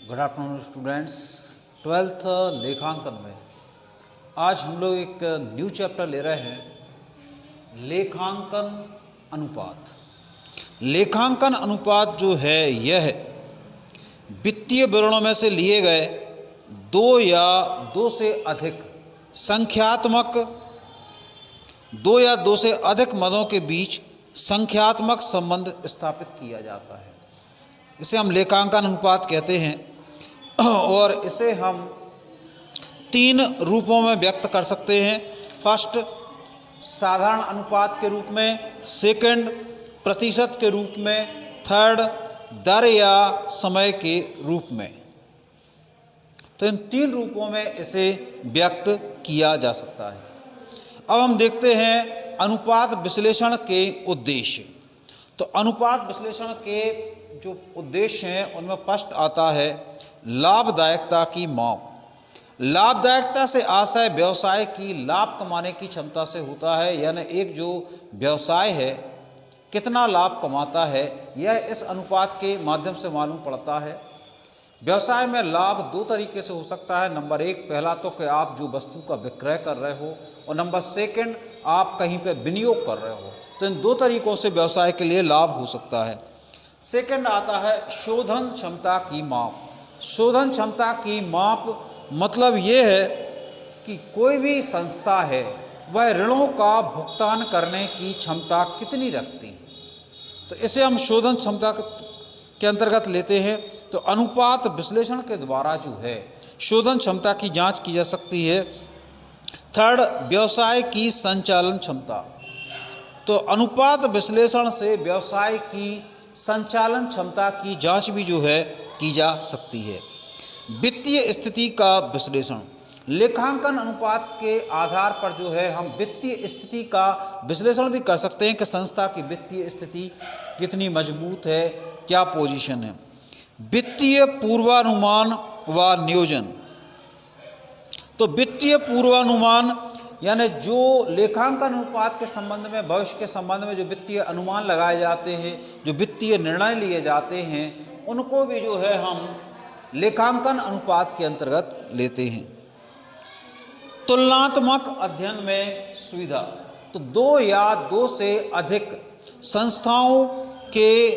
Good afternoon students. 12th लेखांकन में आज हम लोग एक न्यू चैप्टर ले रहे हैं, लेखांकन अनुपात। लेखांकन अनुपात जो है यह वित्तीय विवरणों में से लिए गए दो या दो से अधिक संख्यात्मक मदों के बीच संख्यात्मक संबंध स्थापित किया जाता है। इसे हम लेखांकन अनुपात कहते हैं और इसे हम तीन रूपों में व्यक्त कर सकते हैं। फर्स्ट, साधारण अनुपात के रूप में, सेकंड, प्रतिशत के रूप में, थर्ड, दर या समय के रूप में। तो इन तीन रूपों में इसे व्यक्त किया जा सकता है। अब हम देखते हैं अनुपात विश्लेषण के उद्देश्य। तो अनुपात विश्लेषण के जो उद्देश्य हैं उनमें फर्स्ट आता है लाभदायकता की माप। लाभदायकता से आशय व्यवसाय की लाभ कमाने की क्षमता से होता है, यानी एक जो व्यवसाय है कितना लाभ कमाता है यह इस अनुपात के माध्यम से मालूम पड़ता है। व्यवसाय में लाभ दो तरीके से हो सकता है। नंबर एक, पहला तो कि आप जो वस्तु का विक्रय कर रहे हो, और नंबर सेकंड, आप कहीं पे विनियोग कर रहे हो। तो इन दो तरीकों से व्यवसाय के लिए लाभ हो सकता है। सेकंड आता है शोधन क्षमता की माप। शोधन क्षमता की माप मतलब ये है कि कोई भी संस्था है वह ऋणों का भुगतान करने की क्षमता कितनी रखती है, तो इसे हम शोधन क्षमता के अंतर्गत लेते हैं। तो अनुपात विश्लेषण के द्वारा जो है शोधन क्षमता की जांच की जा सकती है। थर्ड, व्यवसाय की संचालन क्षमता। तो अनुपात विश्लेषण से व्यवसाय की संचालन क्षमता की जांच भी जो है की जा सकती है। वित्तीय स्थिति का विश्लेषण। लेखांकन अनुपात के आधार पर जो है हम वित्तीय स्थिति का विश्लेषण भी कर सकते हैं कि संस्था की वित्तीय स्थिति कितनी मजबूत है, क्या पोजीशन है। वित्तीय पूर्वानुमान व नियोजन। तो वित्तीय पूर्वानुमान यानी जो लेखांकन अनुपात के संबंध में, भविष्य के संबंध में जो वित्तीय अनुमान लगाए जाते हैं, जो वित्तीय निर्णय लिए जाते हैं, उनको भी जो है हम लेखांकन अनुपात के अंतर्गत लेते हैं। तुलनात्मक अध्ययन में सुविधा। तो दो या दो से अधिक संस्थाओं के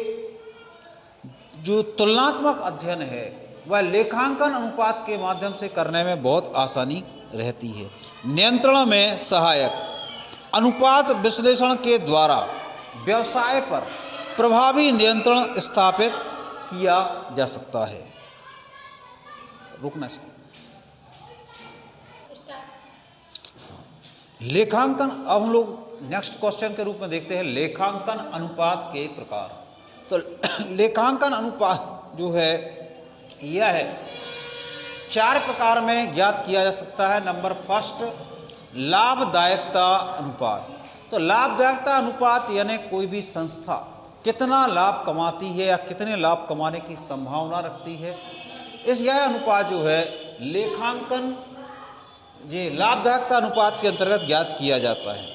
जो तुलनात्मक अध्ययन है वह लेखांकन अनुपात के माध्यम से करने में बहुत आसानी रहती है। नियंत्रण में सहायक। अनुपात विश्लेषण के द्वारा व्यवसाय पर प्रभावी नियंत्रण स्थापित किया जा सकता है। रुकना इसको। लेखांकन, अब हम लोग नेक्स्ट क्वेश्चन के रूप में देखते हैं लेखांकन अनुपात के प्रकार। तो लेखांकन अनुपात जो है यह है चार प्रकार में ज्ञात किया जा सकता है। नंबर फर्स्ट, लाभदायकता अनुपात। तो लाभदायकता अनुपात यानी कोई भी संस्था कितना लाभ कमाती है या कितने लाभ कमाने की संभावना रखती है, यह अनुपात जो है लेखांकन ये लाभदायकता अनुपात के अंतर्गत ज्ञात किया जाता है।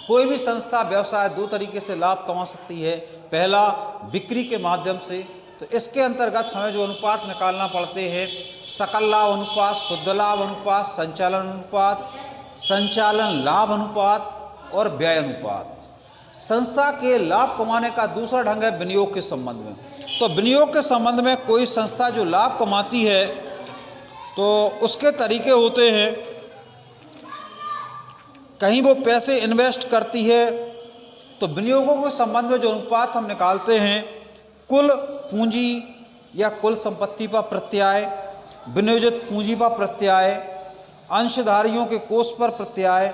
कोई भी संस्था व्यवसाय दो तरीके से लाभ कमा सकती है। पहला, बिक्री के माध्यम से। तो इसके अंतर्गत हमें जो अनुपात निकालना पड़ते हैं, सकल लाभ अनुपात, शुद्ध लाभ अनुपात, संचालन अनुपात, संचालन लाभ अनुपात और व्यय अनुपात। संस्था के लाभ कमाने का दूसरा ढंग है विनियोग के संबंध में। तो विनियोग के संबंध में कोई संस्था जो लाभ कमाती है तो उसके तरीके होते हैं, कहीं वो पैसे इन्वेस्ट करती है। तो विनियोगों के संबंध में जो अनुपात हम निकालते हैं, कुल पूंजी या कुल संपत्ति पर प्रत्याय, विनियोजित पूंजी पर प्रत्याय, अंशधारियों के कोष पर प्रत्याय,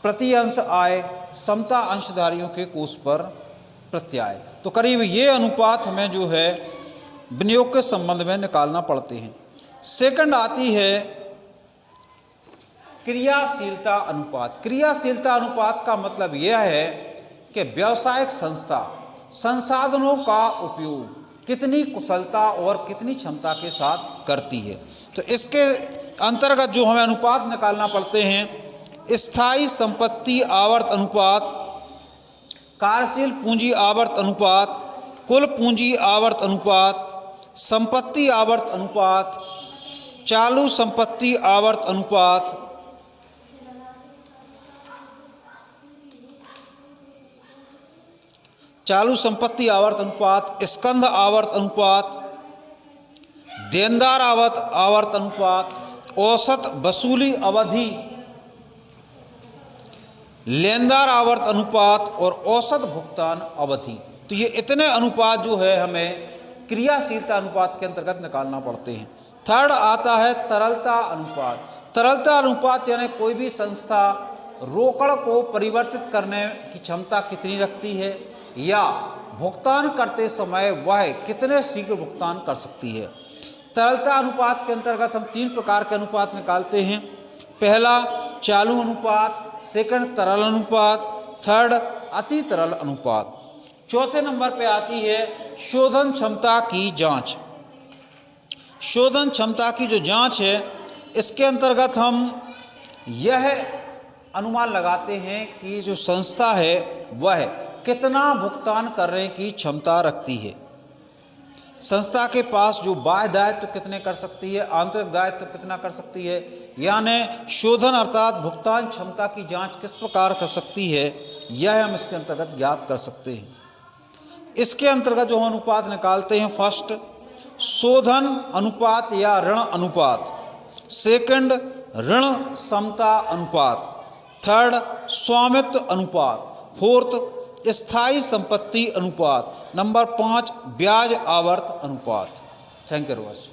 प्रति अंश आय, समता अंशधारियों के कोष पर प्रत्याय। तो करीब ये अनुपात हमें जो है विनियोग के संबंध में निकालना पड़ते हैं। सेकंड आती है क्रियाशीलता अनुपात। क्रियाशीलता अनुपात का मतलब यह है कि व्यावसायिक संस्था संसाधनों का उपयोग कितनी कुशलता और कितनी क्षमता के साथ करती है। तो इसके अंतर्गत जो हमें अनुपात निकालना पड़ते हैं, स्थायी संपत्ति आवर्त अनुपात, कार्यशील पूंजी आवर्त अनुपात, कुल पूंजी आवर्त अनुपात, संपत्ति आवर्त अनुपात, चालू संपत्ति आवर्त अनुपात, चालू संपत्ति आवर्त अनुपात, स्कंध आवर्त अनुपात, देनदार आवर्त अनुपात, औसत वसूली अवधि, लेनदार आवर्त अनुपात और औसत भुगतान अवधि। तो ये इतने अनुपात जो है हमें क्रियाशीलता अनुपात के अंतर्गत निकालना पड़ते हैं। थर्ड आता है तरलता अनुपात। तरलता अनुपात यानी कोई भी संस्था रोकड़ को परिवर्तित करने की क्षमता कितनी रखती है या भुगतान करते समय वह कितने शीघ्र भुगतान कर सकती है। तरलता अनुपात के अंतर्गत हम 3 प्रकार के अनुपात निकालते हैं। पहला चालू अनुपात, सेकंड तरल अनुपात, थर्ड अति तरल अनुपात। चौथे नंबर पे आती है शोधन क्षमता की जांच। शोधन क्षमता की जो जांच है, इसके अंतर्गत हम यह अनुमान लगाते हैं कि जो संस्था है वह कितना भुगतान करने की क्षमता रखती है। संस्था के पास जो बाह्य दायित्व कितने कर सकती है, आंतरिक दायित्व कितना कर सकती है, यानी शोधन अर्थात भुगतान क्षमता की जांच किस प्रकार कर सकती है, यह हम इसके अंतर्गत ज्ञात कर सकते हैं। इसके अंतर्गत जो हम अनुपात निकालते हैं, फर्स्ट शोधन अनुपात या ऋण अनुपात, सेकंड ऋण समता अनुपात, थर्ड स्वामित्व अनुपात, फोर्थ स्थायी संपत्ति अनुपात, नंबर 5 ब्याज आवर्त अनुपात। Thank you very much.